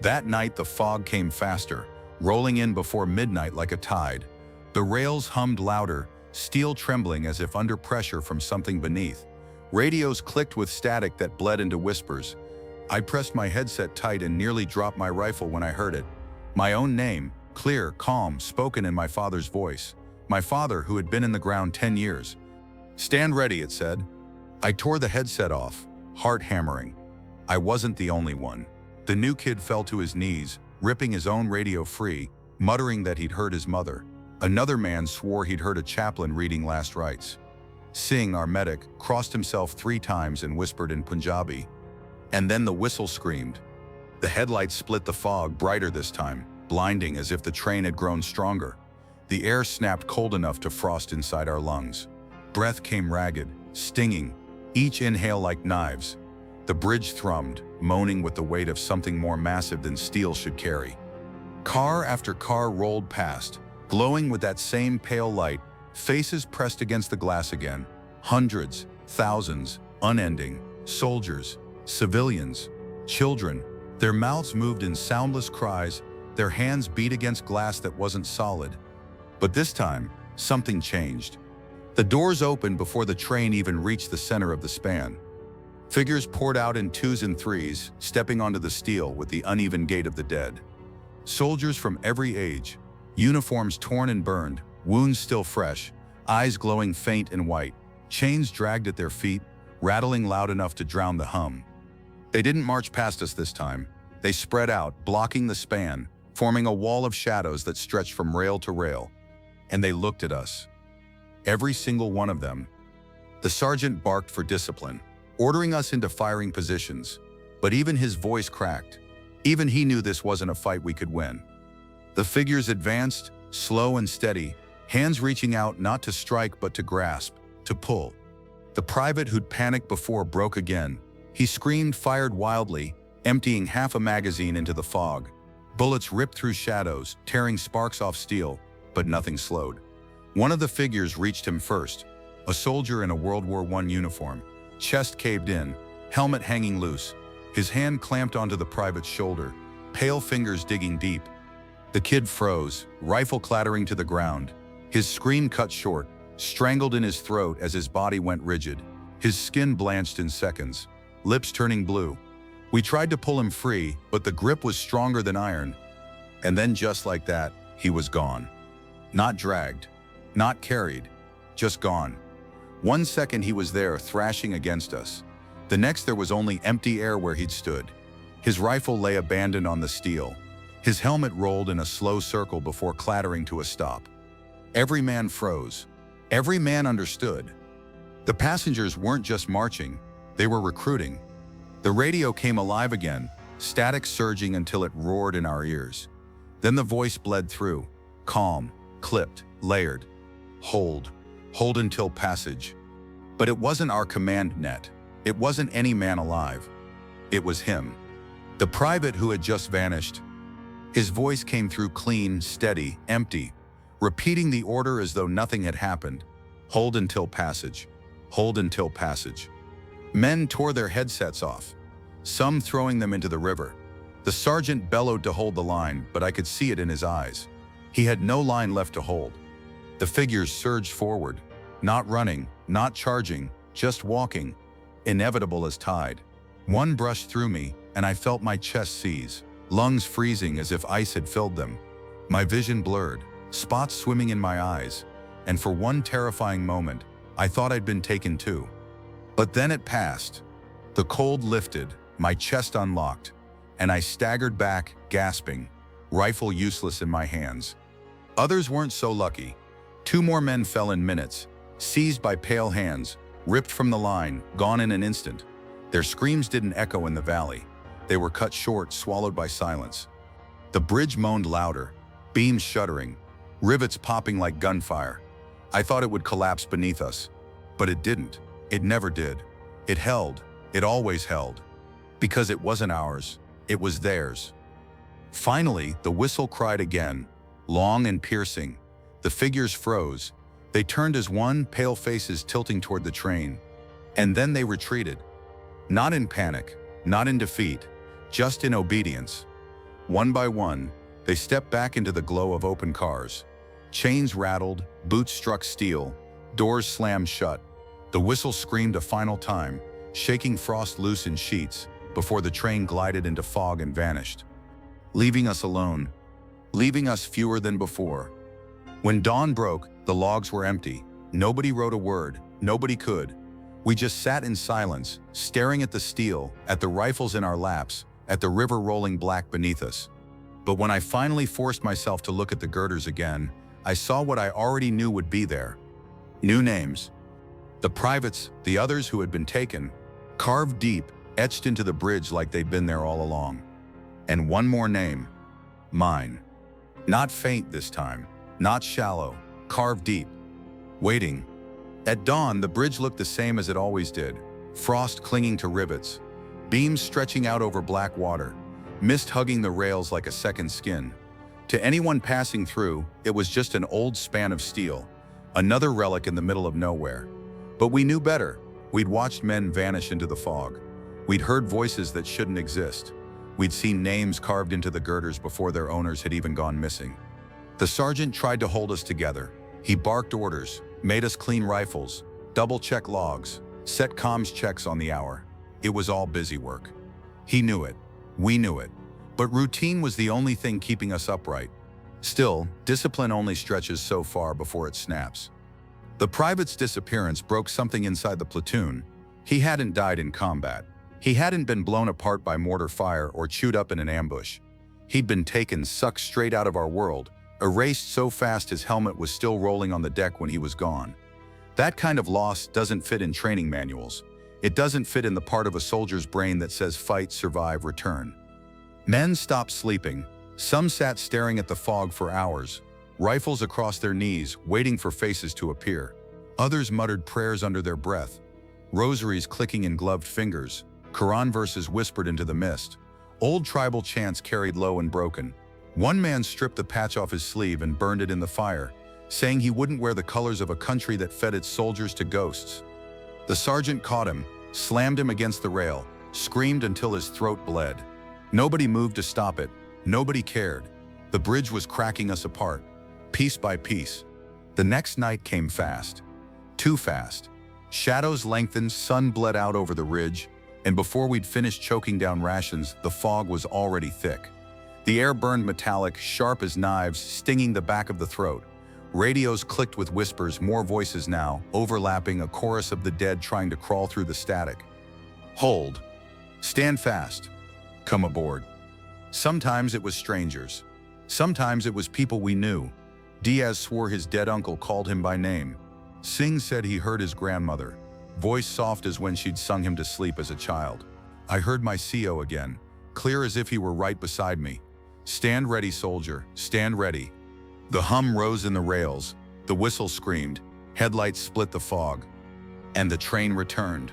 That night the fog came faster, rolling in before midnight like a tide. The rails hummed louder, steel trembling as if under pressure from something beneath. Radios clicked with static that bled into whispers. I pressed my headset tight and nearly dropped my rifle when I heard it. My own name, clear, calm, spoken in my father's voice. My father, who had been in the ground 10 years. Stand ready, it said. I tore the headset off, heart hammering. I wasn't the only one. The new kid fell to his knees, ripping his own radio free, muttering that he'd heard his mother. Another man swore he'd heard a chaplain reading last rites. Singh, our medic, crossed himself 3 times and whispered in Punjabi. And then the whistle screamed. The headlights split the fog, brighter this time, blinding as if the train had grown stronger. The air snapped cold enough to frost inside our lungs. Breath came ragged, stinging, each inhale like knives. The bridge thrummed, moaning with the weight of something more massive than steel should carry. Car after car rolled past, glowing with that same pale light, faces pressed against the glass again. Hundreds, thousands, unending, soldiers, civilians, children. Their mouths moved in soundless cries, their hands beat against glass that wasn't solid. But this time, something changed. The doors opened before the train even reached the center of the span. Figures poured out in 2s and 3s, stepping onto the steel with the uneven gait of the dead. Soldiers from every age, uniforms torn and burned, wounds still fresh, eyes glowing faint and white, chains dragged at their feet, rattling loud enough to drown the hum. They didn't march past us this time. They spread out, blocking the span, forming a wall of shadows that stretched from rail to rail. And they looked at us. Every single one of them. The sergeant barked for discipline, ordering us into firing positions. But even his voice cracked. Even he knew this wasn't a fight we could win. The figures advanced, slow and steady, hands reaching out not to strike but to grasp, to pull. The private who'd panicked before broke again. He screamed, fired wildly, emptying half a magazine into the fog. Bullets ripped through shadows, tearing sparks off steel, but nothing slowed. One of the figures reached him first, a soldier in a World War I uniform, chest caved in, helmet hanging loose, his hand clamped onto the private's shoulder, pale fingers digging deep. The kid froze, rifle clattering to the ground. His scream cut short, strangled in his throat as his body went rigid, his skin blanched in seconds, lips turning blue. We tried to pull him free, but the grip was stronger than iron. And then just like that, he was gone. Not dragged, not carried, just gone. 1 second he was there, thrashing against us. The next there was only empty air where he'd stood. His rifle lay abandoned on the steel. His helmet rolled in a slow circle before clattering to a stop. Every man froze. Every man understood. The passengers weren't just marching, they were recruiting. The radio came alive again, static surging until it roared in our ears. Then the voice bled through, calm, clipped, layered. Hold until passage. But it wasn't our command net. It wasn't any man alive. It was him. The private who had just vanished. His voice came through clean, steady, empty, repeating the order as though nothing had happened. Hold until passage. Hold until passage. Men tore their headsets off, some throwing them into the river. The sergeant bellowed to hold the line, but I could see it in his eyes. He had no line left to hold. The figures surged forward, not running, not charging, just walking, inevitable as tide. One brushed through me, and I felt my chest seize, lungs freezing as if ice had filled them. My vision blurred, spots swimming in my eyes, and for one terrifying moment, I thought I'd been taken too. But then it passed. The cold lifted, my chest unlocked, and I staggered back, gasping, rifle useless in my hands. Others weren't so lucky. 2 more men fell in minutes, seized by pale hands, ripped from the line, gone in an instant. Their screams didn't echo in the valley. They were cut short, swallowed by silence. The bridge moaned louder, beams shuddering, rivets popping like gunfire. I thought it would collapse beneath us, but it didn't. It never did. It held. It always held. Because it wasn't ours. It was theirs. Finally, the whistle cried again, long and piercing. The figures froze. They turned as one, pale faces tilting toward the train. And then they retreated. Not in panic, not in defeat, just in obedience. One by one, they stepped back into the glow of open cars. Chains rattled, boots struck steel, doors slammed shut. The whistle screamed a final time, shaking frost loose in sheets, before the train glided into fog and vanished, leaving us alone, leaving us fewer than before. When dawn broke, the logs were empty. Nobody wrote a word, nobody could. We just sat in silence, staring at the steel, at the rifles in our laps, at the river rolling black beneath us. But when I finally forced myself to look at the girders again, I saw what I already knew would be there. New names. The privates, the others who had been taken, carved deep, etched into the bridge like they'd been there all along. And one more name. Mine. Not faint this time, not shallow, carved deep. Waiting. At dawn, the bridge looked the same as it always did. Frost clinging to rivets, beams stretching out over black water, mist hugging the rails like a second skin. To anyone passing through, it was just an old span of steel, another relic in the middle of nowhere. But we knew better. We'd watched men vanish into the fog. We'd heard voices that shouldn't exist. We'd seen names carved into the girders before their owners had even gone missing. The sergeant tried to hold us together. He barked orders, made us clean rifles, double-check logs, set comms checks on the hour. It was all busy work. He knew it. We knew it. But routine was the only thing keeping us upright. Still, discipline only stretches so far before it snaps. The private's disappearance broke something inside the platoon. He hadn't died in combat. He hadn't been blown apart by mortar fire or chewed up in an ambush. He'd been taken, sucked straight out of our world, erased so fast his helmet was still rolling on the deck when he was gone. That kind of loss doesn't fit in training manuals. It doesn't fit in the part of a soldier's brain that says fight, survive, return. Men stopped sleeping. Some sat staring at the fog for hours, rifles across their knees, waiting for faces to appear. Others muttered prayers under their breath, rosaries clicking in gloved fingers, Quran verses whispered into the mist. Old tribal chants carried low and broken. One man stripped the patch off his sleeve and burned it in the fire, saying he wouldn't wear the colors of a country that fed its soldiers to ghosts. The sergeant caught him, slammed him against the rail, screamed until his throat bled. Nobody moved to stop it. Nobody cared. The bridge was cracking us apart, piece by piece. The next night came fast. Too fast. Shadows lengthened, sun bled out over the ridge, and before we'd finished choking down rations, the fog was already thick. The air burned metallic, sharp as knives, stinging the back of the throat. Radios clicked with whispers, more voices now, overlapping, a chorus of the dead trying to crawl through the static. Hold. Stand fast. Come aboard. Sometimes it was strangers. Sometimes it was people we knew. Diaz swore his dead uncle called him by name. Singh said he heard his grandmother, voice soft as when she'd sung him to sleep as a child. I heard my CO again, clear as if he were right beside me. Stand ready, soldier, stand ready. The hum rose in the rails, the whistle screamed, headlights split the fog, and the train returned.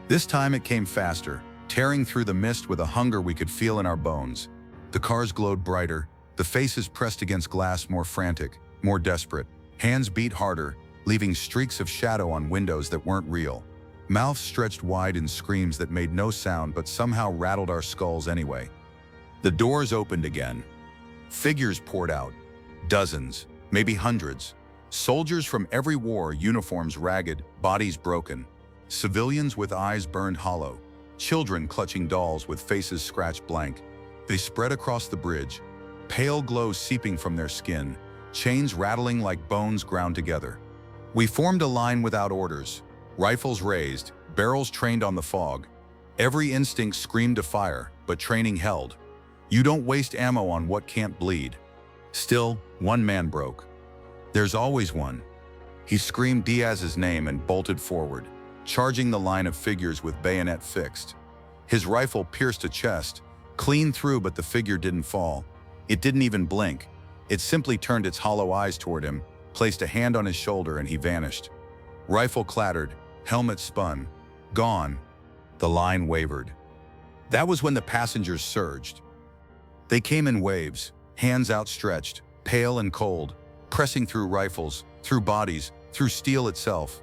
This time it came faster, tearing through the mist with a hunger we could feel in our bones. The cars glowed brighter, the faces pressed against glass more frantic, more desperate. Hands beat harder, leaving streaks of shadow on windows that weren't real. Mouths stretched wide in screams that made no sound but somehow rattled our skulls anyway. The doors opened again. Figures poured out. Dozens, maybe hundreds. Soldiers from every war, uniforms ragged, bodies broken. Civilians with eyes burned hollow. Children clutching dolls with faces scratched blank. They spread across the bridge, pale glow seeping from their skin, chains rattling like bones ground together. We formed a line without orders, rifles raised, barrels trained on the fog. Every instinct screamed to fire, but training held. You don't waste ammo on what can't bleed. Still, one man broke. There's always one. He screamed Diaz's name and bolted forward, charging the line of figures with bayonet fixed. His rifle pierced a chest, clean through, but the figure didn't fall. It didn't even blink. It simply turned its hollow eyes toward him, placed a hand on his shoulder, and he vanished. Rifle clattered, helmet spun. Gone. The line wavered. That was when the passengers surged. They came in waves, hands outstretched, pale and cold, pressing through rifles, through bodies, through steel itself.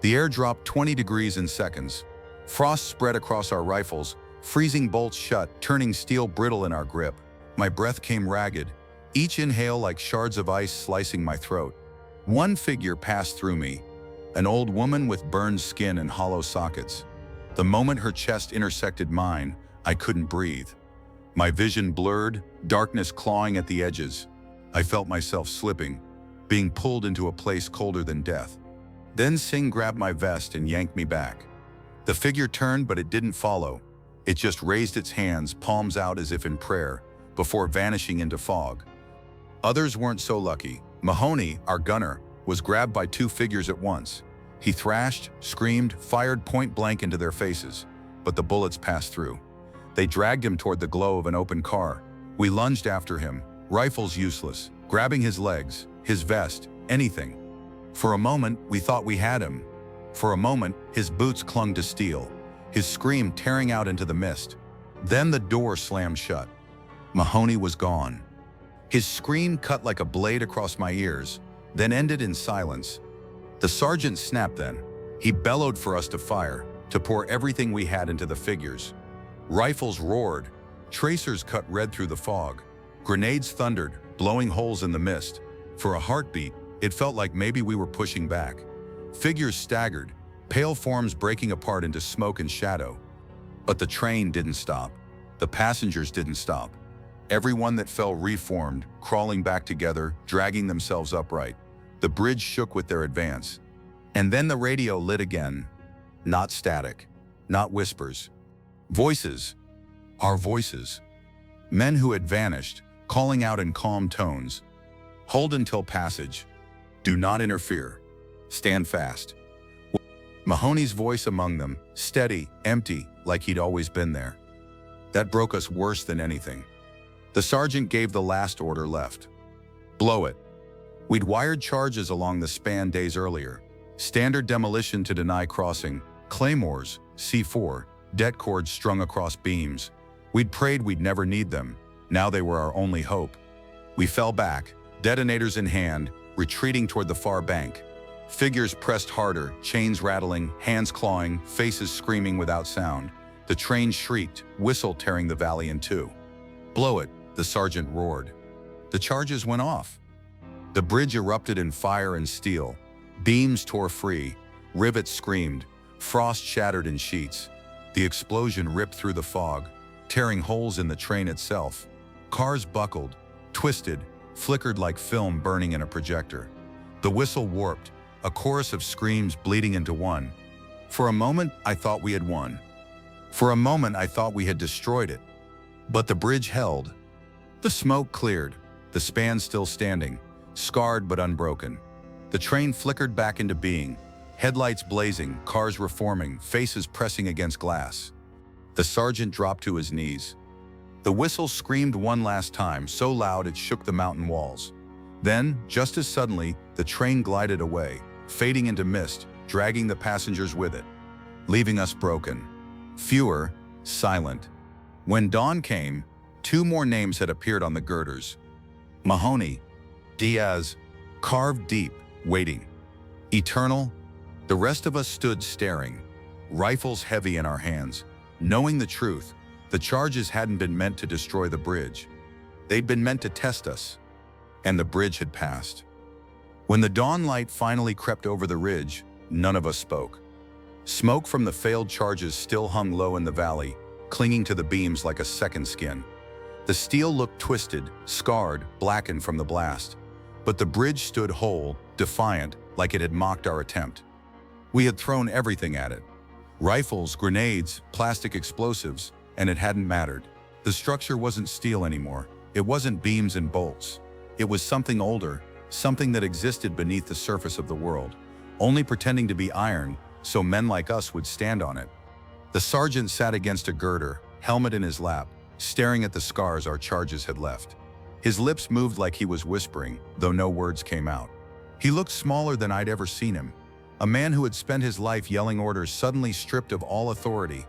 The air dropped 20 degrees in seconds. Frost spread across our rifles, freezing bolts shut, turning steel brittle in our grip. My breath came ragged, each inhale like shards of ice slicing my throat. One figure passed through me, an old woman with burned skin and hollow sockets. The moment her chest intersected mine, I couldn't breathe. My vision blurred, darkness clawing at the edges. I felt myself slipping, being pulled into a place colder than death. Then Singh grabbed my vest and yanked me back. The figure turned, but it didn't follow. It just raised its hands, palms out as if in prayer, before vanishing into fog. Others weren't so lucky. Mahoney, our gunner, was grabbed by two figures at once. He thrashed, screamed, fired point blank into their faces, but the bullets passed through. They dragged him toward the glow of an open car. We lunged after him, rifles useless, grabbing his legs, his vest, anything. For a moment, we thought we had him. For a moment, his boots clung to steel, his scream tearing out into the mist. Then the door slammed shut. Mahoney was gone. His scream cut like a blade across my ears, then ended in silence. The sergeant snapped then. He bellowed for us to fire, to pour everything we had into the figures. Rifles roared. Tracers cut red through the fog. Grenades thundered, blowing holes in the mist. For a heartbeat, it felt like maybe we were pushing back. Figures staggered, pale forms breaking apart into smoke and shadow. But the train didn't stop. The passengers didn't stop. Everyone that fell reformed, crawling back together, dragging themselves upright. The bridge shook with their advance. And then the radio lit again. Not static, not whispers. Voices. Our voices. Men who had vanished, calling out in calm tones. Hold until passage. Do not interfere. Stand fast. Mahoney's voice among them, steady, empty, like he'd always been there. That broke us worse than anything. The sergeant gave the last order left. Blow it. We'd wired charges along the span days earlier. Standard demolition to deny crossing, claymores, C4, det cords strung across beams. We'd prayed we'd never need them. Now they were our only hope. We fell back, detonators in hand, retreating toward the far bank. Figures pressed harder, chains rattling, hands clawing, faces screaming without sound. The train shrieked, whistle tearing the valley in two. "Blow it," the sergeant roared. The charges went off. The bridge erupted in fire and steel. Beams tore free, rivets screamed, frost shattered in sheets. The explosion ripped through the fog, tearing holes in the train itself. Cars buckled, twisted, flickered like film burning in a projector. The whistle warped, a chorus of screams bleeding into one. For a moment, I thought we had won. For a moment, I thought we had destroyed it. But the bridge held. The smoke cleared, the span still standing, scarred but unbroken. The train flickered back into being, headlights blazing, cars reforming, faces pressing against glass. The sergeant dropped to his knees. The whistle screamed one last time, so loud it shook the mountain walls. Then, just as suddenly, the train glided away, fading into mist, dragging the passengers with it, leaving us broken. Fewer, silent. When dawn came, 2 more names had appeared on the girders. Mahoney, Diaz, carved deep, waiting. Eternal. The rest of us stood staring, rifles heavy in our hands, knowing the truth. The charges hadn't been meant to destroy the bridge. They'd been meant to test us. And the bridge had passed. When the dawn light finally crept over the ridge, none of us spoke. Smoke from the failed charges still hung low in the valley, clinging to the beams like a second skin. The steel looked twisted, scarred, blackened from the blast. But the bridge stood whole, defiant, like it had mocked our attempt. We had thrown everything at it. Rifles, grenades, plastic explosives, and it hadn't mattered. The structure wasn't steel anymore. It wasn't beams and bolts. It was something older, something that existed beneath the surface of the world, only pretending to be iron so men like us would stand on it. The sergeant sat against a girder, helmet in his lap, staring at the scars our charges had left. His lips moved like he was whispering, though no words came out. He looked smaller than I'd ever seen him. A man who had spent his life yelling orders suddenly stripped of all authority.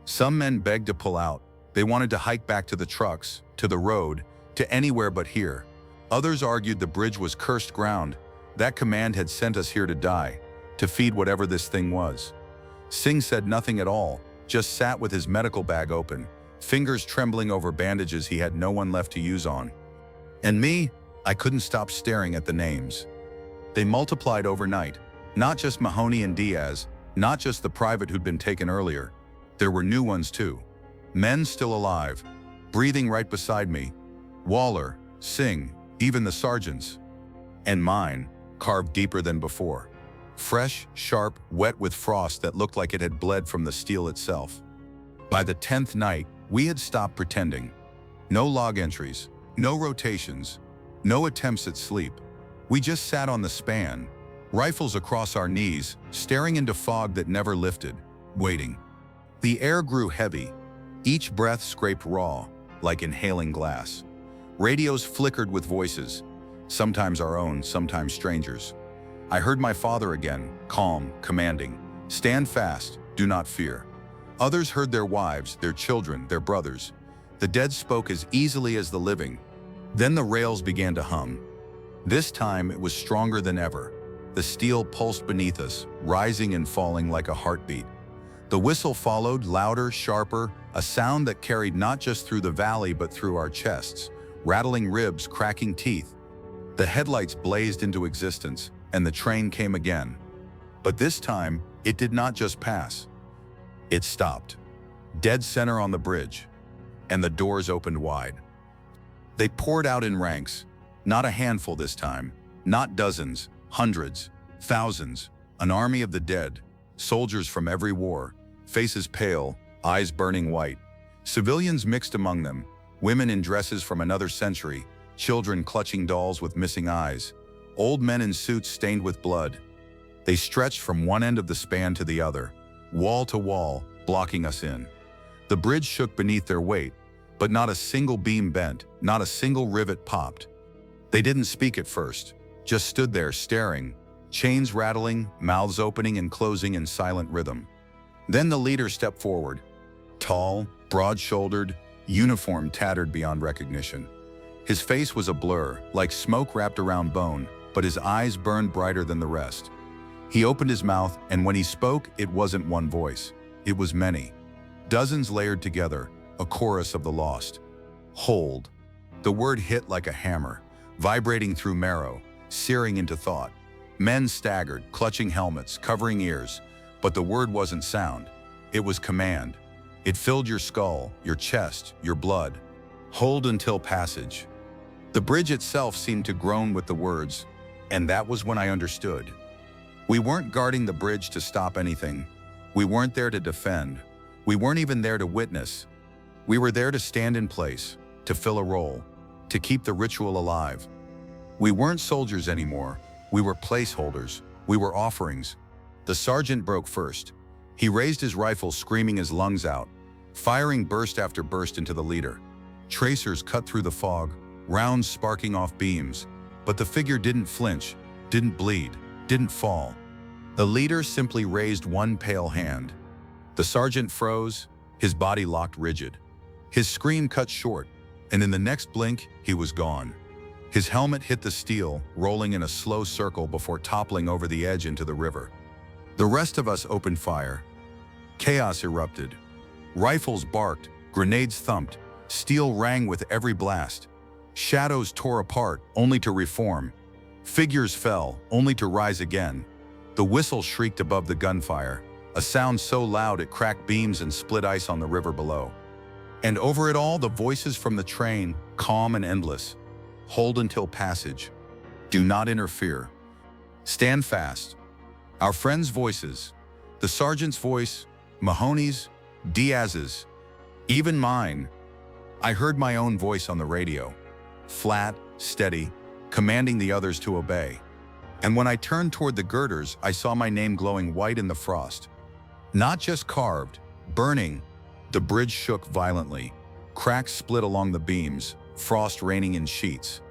Some men begged to pull out. They wanted to hike back to the trucks, to the road, to anywhere but here. Others argued the bridge was cursed ground. That command had sent us here to die, to feed whatever this thing was. Singh said nothing at all, just sat with his medical bag open, fingers trembling over bandages he had no one left to use on. And me, I couldn't stop staring at the names. They multiplied overnight. Not just Mahoney and Diaz, not just the private who'd been taken earlier. There were new ones too. Men still alive, breathing right beside me. Waller, Singh, even the sergeants. And mine, carved deeper than before. Fresh, sharp, wet with frost that looked like it had bled from the steel itself. By the 10th night, we had stopped pretending. No log entries, no rotations, no attempts at sleep. We just sat on the span, rifles across our knees, staring into fog that never lifted, waiting. The air grew heavy. Each breath scraped raw, like inhaling glass. Radios flickered with voices, sometimes our own, sometimes strangers. I heard my father again, calm, commanding. Stand fast, do not fear. Others heard their wives, their children, their brothers. The dead spoke as easily as the living. Then the rails began to hum. This time it was stronger than ever. The steel pulsed beneath us, rising and falling like a heartbeat. The whistle followed, louder, sharper, a sound that carried not just through the valley but through our chests, rattling ribs, cracking teeth. The headlights blazed into existence, and the train came again. But this time, it did not just pass. It stopped, dead center on the bridge, and the doors opened wide. They poured out in ranks, not a handful this time, not dozens, hundreds, thousands, an army of the dead, soldiers from every war, faces pale, eyes burning white. Civilians mixed among them, women in dresses from another century, children clutching dolls with missing eyes, old men in suits stained with blood. They stretched from one end of the span to the other, wall to wall, blocking us in. The bridge shook beneath their weight, but not a single beam bent, not a single rivet popped. They didn't speak at first, just stood there staring, chains rattling, mouths opening and closing in silent rhythm. Then the leader stepped forward, tall, broad-shouldered, uniform tattered beyond recognition. His face was a blur, like smoke wrapped around bone, but his eyes burned brighter than the rest. He opened his mouth, and when he spoke, it wasn't one voice. It was many. Dozens layered together, a chorus of the lost. Hold. The word hit like a hammer, vibrating through marrow, searing into thought. Men staggered, clutching helmets, covering ears, but the word wasn't sound. It was command. It filled your skull, your chest, your blood. Hold until passage. The bridge itself seemed to groan with the words, and that was when I understood. We weren't guarding the bridge to stop anything. We weren't there to defend. We weren't even there to witness. We were there to stand in place, to fill a role, to keep the ritual alive. We weren't soldiers anymore. We were placeholders. We were offerings. The sergeant broke first. He raised his rifle, screaming his lungs out, firing burst after burst into the leader. Tracers cut through the fog, rounds sparking off beams, but the figure didn't flinch, didn't bleed, didn't fall. The leader simply raised one pale hand. The sergeant froze, his body locked rigid. His scream cut short, and in the next blink, he was gone. His helmet hit the steel, rolling in a slow circle before toppling over the edge into the river. The rest of us opened fire. Chaos erupted. Rifles barked, grenades thumped, steel rang with every blast. Shadows tore apart, only to reform. Figures fell, only to rise again. The whistle shrieked above the gunfire, a sound so loud it cracked beams and split ice on the river below. And over it all, the voices from the train, calm and endless. Hold until passage. Do not interfere. Stand fast. Our friends' voices, the sergeant's voice, Mahoney's, Diaz's, even mine. I heard my own voice on the radio, flat, steady, commanding the others to obey. And when I turned toward the girders, I saw my name glowing white in the frost. Not just carved, burning. The bridge shook violently. Cracks split along the beams, frost raining in sheets.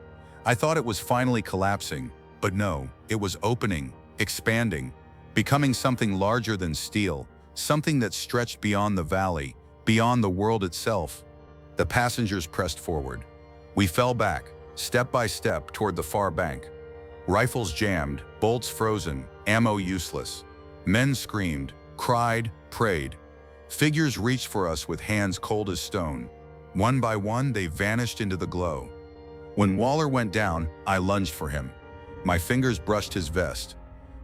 I thought it was finally collapsing, but no, it was opening, expanding, becoming something larger than steel, something that stretched beyond the valley, beyond the world itself. The passengers pressed forward. We fell back, step by step, toward the far bank. Rifles jammed, bolts frozen, ammo useless. Men screamed, cried, prayed. Figures reached for us with hands cold as stone. One by one, they vanished into the glow. When Waller went down, I lunged for him. My fingers brushed his vest,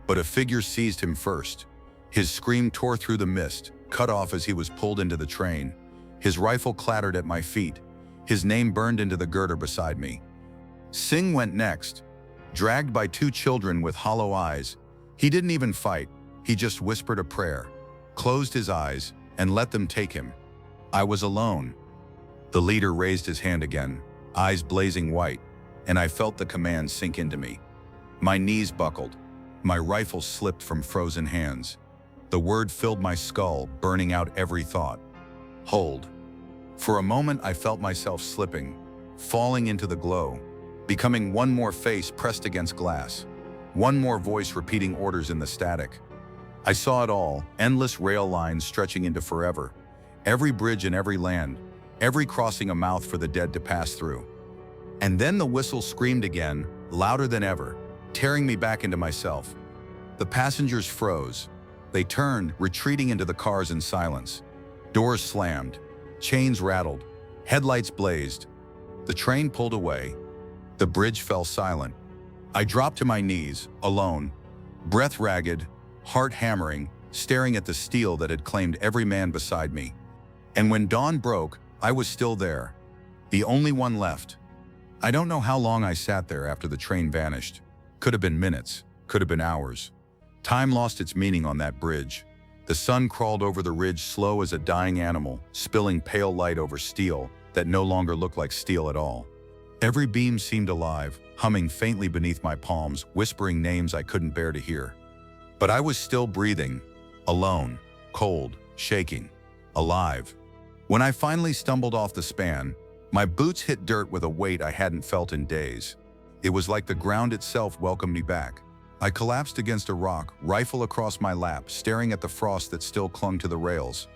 but a figure seized him first. His scream tore through the mist, cut off as he was pulled into the train. His rifle clattered at my feet. His name burned into the girder beside me. Singh went next, dragged by two children with hollow eyes. He didn't even fight. He just whispered a prayer, closed his eyes, and let them take him. I was alone. The leader raised his hand again, eyes blazing white, and I felt the command sink into me. My knees buckled. My rifle slipped from frozen hands. The word filled my skull, burning out every thought. Hold. For a moment, I felt myself slipping, falling into the glow, becoming one more face pressed against glass, one more voice repeating orders in the static. I saw it all, endless rail lines stretching into forever, every bridge in every land, every crossing a mouth for the dead to pass through. And then the whistle screamed again, louder than ever, tearing me back into myself. The passengers froze. They turned, retreating into the cars in silence. Doors slammed, chains rattled, headlights blazed. The train pulled away. The bridge fell silent. I dropped to my knees, alone, breath ragged, heart hammering, staring at the steel that had claimed every man beside me. And when dawn broke, I was still there, the only one left. I don't know how long I sat there after the train vanished. Could have been minutes, could have been hours. Time lost its meaning on that bridge. The sun crawled over the ridge slow as a dying animal, spilling pale light over steel that no longer looked like steel at all. Every beam seemed alive, humming faintly beneath my palms, whispering names I couldn't bear to hear. But I was still breathing, alone, cold, shaking, alive. When I finally stumbled off the span, my boots hit dirt with a weight I hadn't felt in days. It was like the ground itself welcomed me back. I collapsed against a rock, rifle across my lap, staring at the frost that still clung to the rails.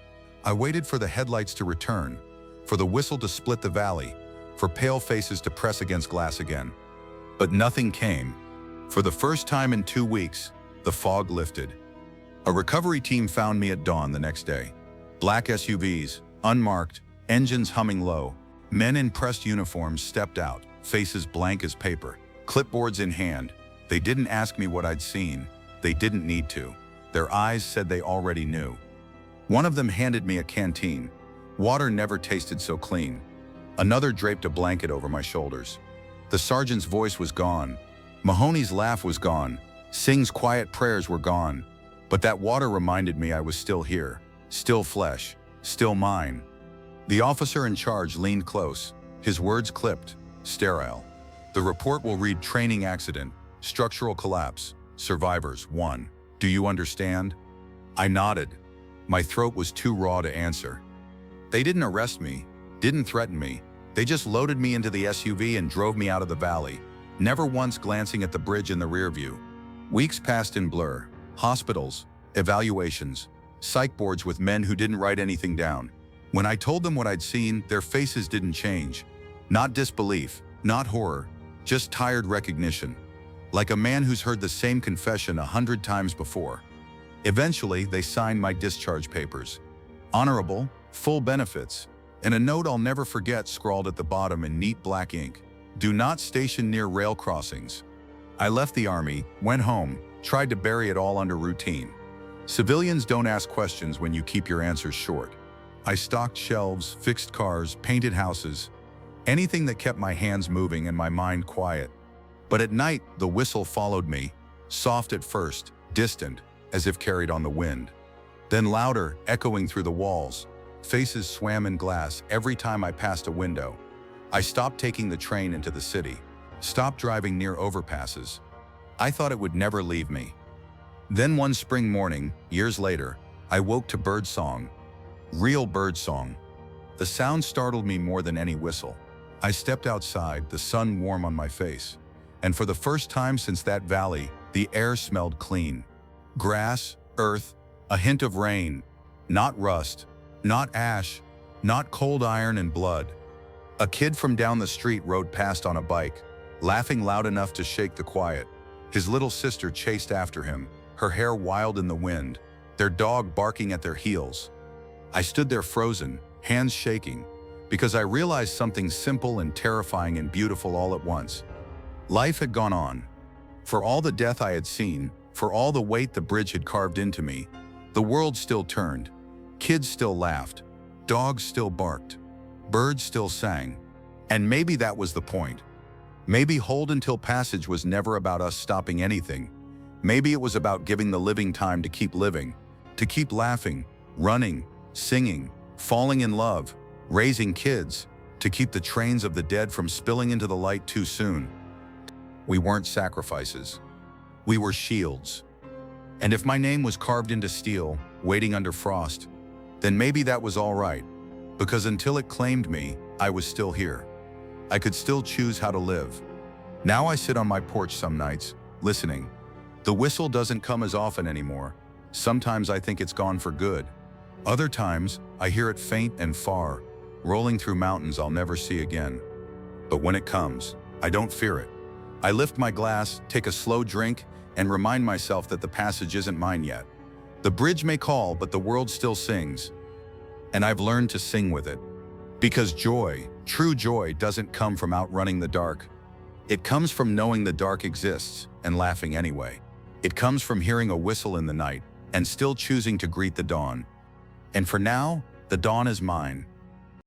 I waited for the headlights to return, for the whistle to split the valley, for pale faces to press against glass again. But nothing came. For the first time in 2 weeks, the fog lifted. A recovery team found me at dawn the next day. Black SUVs, unmarked, engines humming low. Men in pressed uniforms stepped out, faces blank as paper, clipboards in hand. They didn't ask me what I'd seen. They didn't need to. Their eyes said they already knew. One of them handed me a canteen. Water never tasted so clean. Another draped a blanket over my shoulders. The sergeant's voice was gone. Mahoney's laugh was gone. Singh's quiet prayers were gone. But that water reminded me I was still here, still flesh, still mine. The officer in charge leaned close, his words clipped, sterile. The report will read training accident, structural collapse, survivors 1. Do you understand? I nodded. My throat was too raw to answer. They didn't arrest me, didn't threaten me. They just loaded me into the SUV and drove me out of the valley, never once glancing at the bridge in the rear view. Weeks passed in blur. Hospitals, evaluations, psych boards with men who didn't write anything down. When I told them what I'd seen, their faces didn't change. Not disbelief, not horror, just tired recognition. Like a man who's heard the same confession 100 times before. Eventually, they signed my discharge papers. Honorable, full benefits, and a note I'll never forget scrawled at the bottom in neat black ink. Do not station near rail crossings. I left the army, went home, tried to bury it all under routine. Civilians don't ask questions when you keep your answers short. I stocked shelves, fixed cars, painted houses, anything that kept my hands moving and my mind quiet. But at night, the whistle followed me, soft at first, distant, as if carried on the wind. Then louder, echoing through the walls. Faces swam in glass every time I passed a window. I stopped taking the train into the city, stopped driving near overpasses. I thought it would never leave me. Then one spring morning, years later, I woke to birdsong. Real birdsong. The sound startled me more than any whistle. I stepped outside, the sun warm on my face. And for the first time since that valley, the air smelled clean. Grass, earth, a hint of rain. Not rust, not ash, not cold iron and blood. A kid from down the street rode past on a bike, laughing loud enough to shake the quiet. His little sister chased after him, her hair wild in the wind, their dog barking at their heels. I stood there frozen, hands shaking, because I realized something simple and terrifying and beautiful all at once. Life had gone on. For all the death I had seen, for all the weight the bridge had carved into me, the world still turned. Kids still laughed. Dogs still barked. Birds still sang. And maybe that was the point. Maybe Hold Until Passage was never about us stopping anything. Maybe it was about giving the living time to keep living, to keep laughing, running, singing, falling in love, raising kids, to keep the trains of the dead from spilling into the light too soon. We weren't sacrifices. We were shields. And if my name was carved into steel, waiting under frost, then maybe that was all right, because until it claimed me, I was still here. I could still choose how to live. Now I sit on my porch some nights, listening. The whistle doesn't come as often anymore. Sometimes I think it's gone for good. Other times, I hear it faint and far, rolling through mountains I'll never see again. But when it comes, I don't fear it. I lift my glass, take a slow drink, and remind myself that the passage isn't mine yet. The bridge may call, but the world still sings. And I've learned to sing with it. Because joy, true joy, doesn't come from outrunning the dark. It comes from knowing the dark exists and laughing anyway. It comes from hearing a whistle in the night and still choosing to greet the dawn. And for now, the dawn is mine.